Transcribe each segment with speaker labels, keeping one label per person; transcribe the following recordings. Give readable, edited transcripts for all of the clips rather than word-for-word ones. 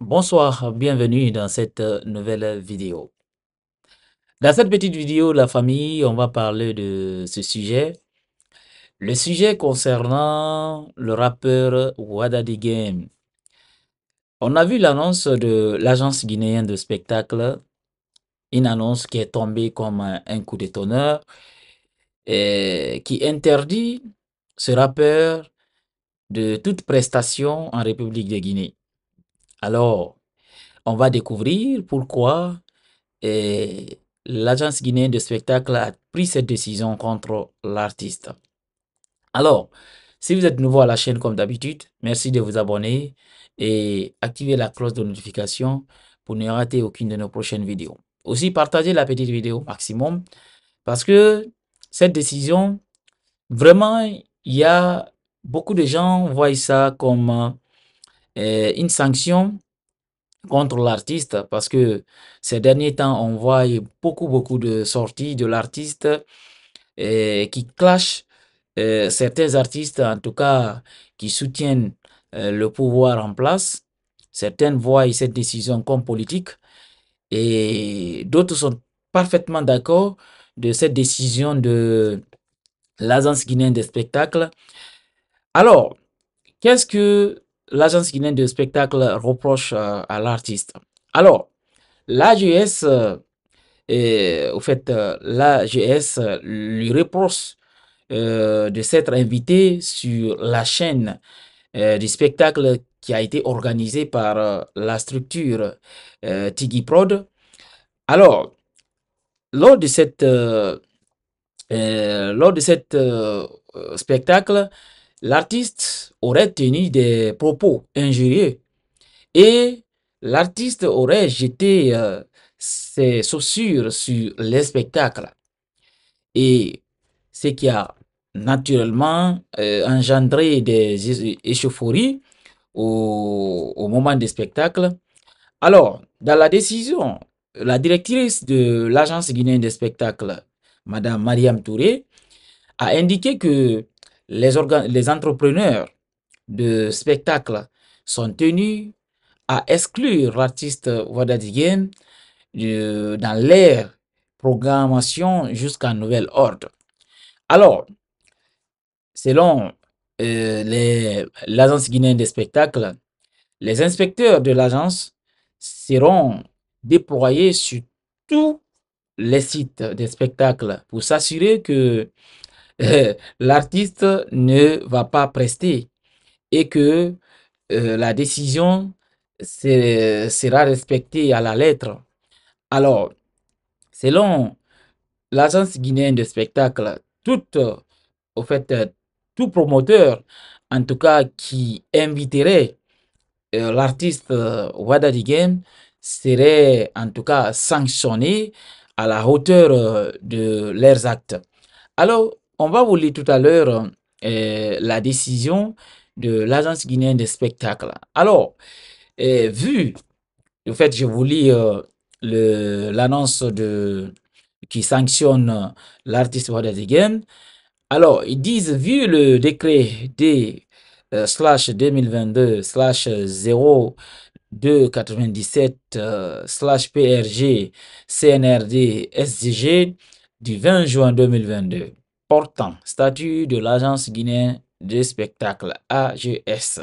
Speaker 1: Bonsoir, bienvenue dans cette nouvelle vidéo. Dans cette petite vidéo, la famille, on va parler de ce sujet. Le sujet concernant le rappeur Wadadi Game. On a vu l'annonce de l'agence guinéenne de spectacle, une annonce qui est tombée comme un coup de tonnerre et qui interdit ce rappeur de toute prestation en République de Guinée. Alors, on va découvrir pourquoi et l'agence guinéenne de spectacle a pris cette décision contre l'artiste. Alors, si vous êtes nouveau à la chaîne comme d'habitude, merci de vous abonner et activer la cloche de notification pour ne rater aucune de nos prochaines vidéos. Aussi, partagez la petite vidéo maximum parce que cette décision, vraiment, il y a beaucoup de gens voient ça comme une sanction contre l'artiste parce que ces derniers temps, on voit beaucoup de sorties de l'artiste qui clashent certains artistes, en tout cas, qui soutiennent le pouvoir en place. Certaines voient cette décision comme politique et d'autres sont parfaitement d'accord de cette décision de l'agence guinéenne des spectacles. Alors, qu'est-ce que l'agence guinéenne de spectacle reproche à l'artiste? Alors, l'AGS, au fait, l'AGS lui reproche de s'être invité sur la chaîne du spectacle qui a été organisé par la structure Tigi Prod. Alors, lors de cette spectacle, l'artiste aurait tenu des propos injurieux et l'artiste aurait jeté ses chaussures sur les spectacles. Et ce qui a naturellement engendré des échauffourées au moment des spectacles. Alors, dans la décision, la directrice de l'agence guinéenne des spectacles, Madame Mariam Touré, a indiqué que les entrepreneurs de spectacles sont tenus à exclure l'artiste Wadadigen dans leur programmation jusqu'à nouvel ordre. Alors, selon l'agence guinéenne des spectacles, les inspecteurs de l'agence seront déployés sur tous les sites des spectacles pour s'assurer que l'artiste ne va pas prester et que la décision sera respectée à la lettre. Alors, selon l'agence guinéenne de spectacle, au fait, tout promoteur, en tout cas, qui inviterait l'artiste Wadadi Game serait en tout cas sanctionné à la hauteur de leurs actes. Alors, on va vous lire tout à l'heure la décision de l'agence guinéenne des spectacles. Alors, vu, en fait, je vous lis l'annonce qui sanctionne l'artiste Wadadi Game. Alors, ils disent, vu le décret D slash 2022 slash 0297 slash PRG CNRD SDG du 20 juin 2022 portant statut de l'agence guinéenne de spectacle AGS.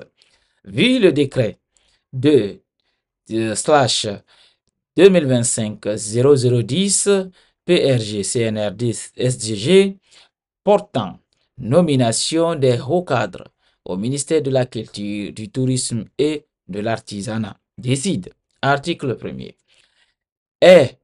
Speaker 1: Vu le décret slash 2025 0010 PRG CNRD SDG portant nomination des hauts cadres au ministère de la Culture, du Tourisme et de l'Artisanat. Décide, article 1er, est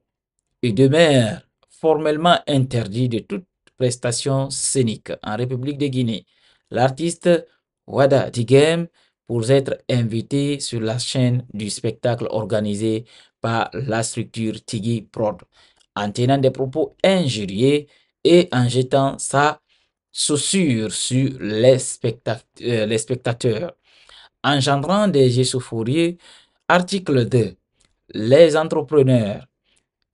Speaker 1: et demeure formellement interdit de toute prestation scénique en République de Guinée. L'artiste Wada Digem pour être invité sur la chaîne du spectacle organisé par la structure Tigi Prod, en tenant des propos injurieux et en jetant sa chaussure sur les spectateurs, engendrant des échauffourées. Article 2. Les entrepreneurs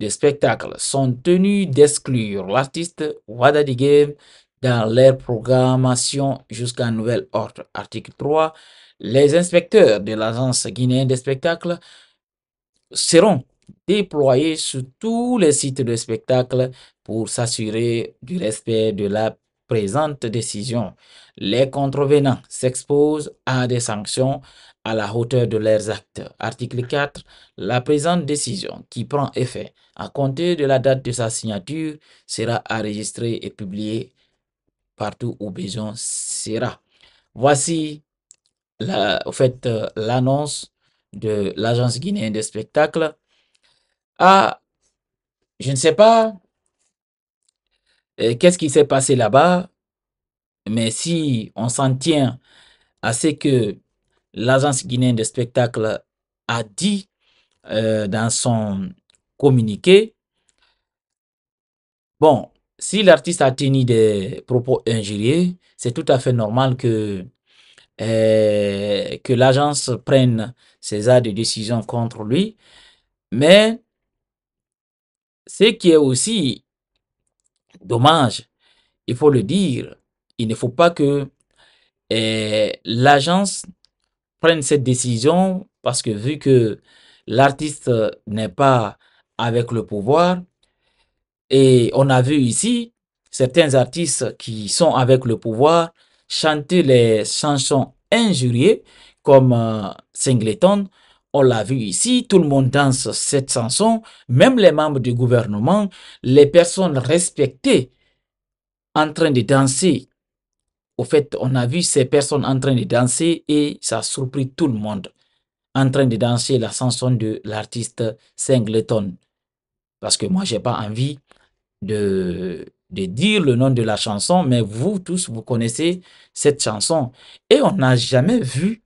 Speaker 1: de spectacles sont tenus d'exclure l'artiste Wadadi Game dans leur programmation jusqu'à nouvel ordre. Article 3. Les inspecteurs de l'Agence guinéenne des spectacles seront déployés sur tous les sites de spectacle pour s'assurer du respect de la présente décision. Les contrevenants s'exposent à des sanctions à la hauteur de leurs actes. Article 4. La présente décision, qui prend effet à compter de la date de sa signature, sera enregistrée et publiée partout où besoin sera. Voici l'annonce de l'Agence guinéenne des spectacles. Ah, je ne sais pas qu'est-ce qui s'est passé là-bas, mais si on s'en tient à ce que l'Agence guinéenne des spectacles a dit dans son communiqué, bon, si l'artiste a tenu des propos injurieux, c'est tout à fait normal que l'agence prenne ses actes de décision contre lui, mais ce qui est aussi dommage, il faut le dire, il ne faut pas que l'agence prenne cette décision parce que vu que l'artiste n'est pas avec le pouvoir, et on a vu ici certains artistes qui sont avec le pouvoir chanter les chansons injuriées comme Singleton. On l'a vu ici, tout le monde danse cette chanson, même les membres du gouvernement, les personnes respectées en train de danser. Au fait, on a vu ces personnes en train de danser et ça a surpris tout le monde en train de danser la chanson de l'artiste Singleton. Parce que moi, j'ai pas envie de dire le nom de la chanson, mais vous tous, vous connaissez cette chanson. Et on n'a jamais vu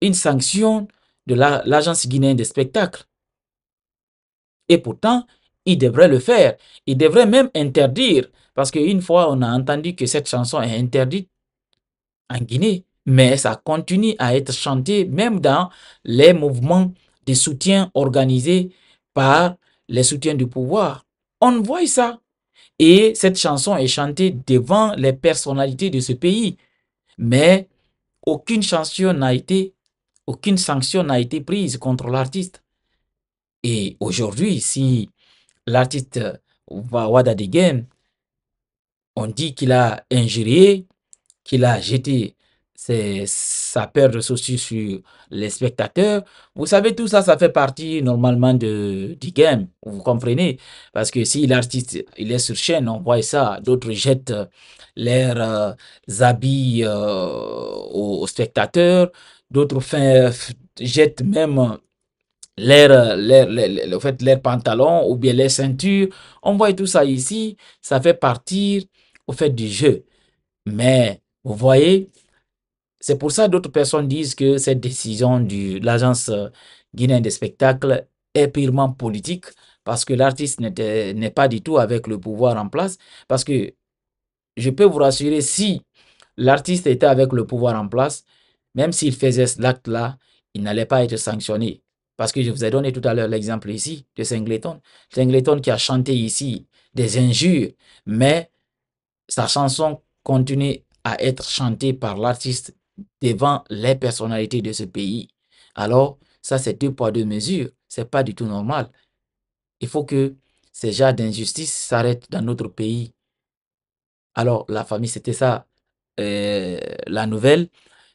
Speaker 1: une sanction de l'Agence guinéenne des spectacles. Et pourtant, il devrait le faire. Il devrait même interdire. Parce qu'une fois, on a entendu que cette chanson est interdite en Guinée, mais ça continue à être chanté même dans les mouvements de soutien organisés par les soutiens du pouvoir. On voit ça. Et cette chanson est chantée devant les personnalités de ce pays. Mais aucune sanction n'a été prise contre l'artiste. Et aujourd'hui, si l'artiste Wada Degen, on dit qu'il a injurié, qu'il a jeté sa paire de chaussures sur les spectateurs. Vous savez, tout ça, ça fait partie normalement du game. Vous comprenez? Parce que si l'artiste il est sur chaîne, on voit ça. D'autres jettent leurs habits aux spectateurs. D'autres jettent même leurs pantalons ou bien les ceintures. On voit tout ça ici. Ça fait partie au fait du jeu. Mais vous voyez, c'est pour ça que d'autres personnes disent que cette décision de l'agence guinéenne des spectacles est purement politique parce que l'artiste n'est pas du tout avec le pouvoir en place. Parce que je peux vous rassurer, si l'artiste était avec le pouvoir en place, même s'il faisait cet acte-là, il n'allait pas être sanctionné. Parce que je vous ai donné tout à l'heure l'exemple ici de Singleton. Singleton qui a chanté ici des injures, mais sa chanson continue à être chantée par l'artiste devant les personnalités de ce pays. Alors, ça, c'est deux poids, deux mesures. C'est pas du tout normal. Il faut que ces genres d'injustice s'arrêtent dans notre pays. Alors, la famille, c'était ça, la nouvelle.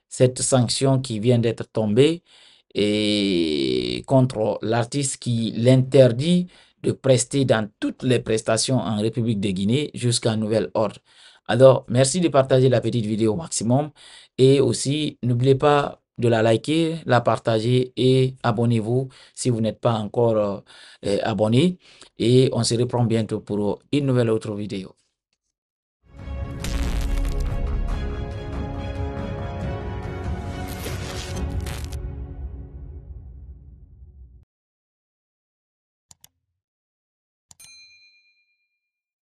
Speaker 1: Cette sanction qui vient d'être tombée et contre l'artiste qui l'interdit de prester dans toutes les prestations en République de Guinée jusqu'à nouvel ordre. Alors, merci de partager la petite vidéo au maximum et aussi n'oubliez pas de la liker, la partager et abonnez-vous si vous n'êtes pas encore abonné et on se reprend bientôt pour une nouvelle autre vidéo.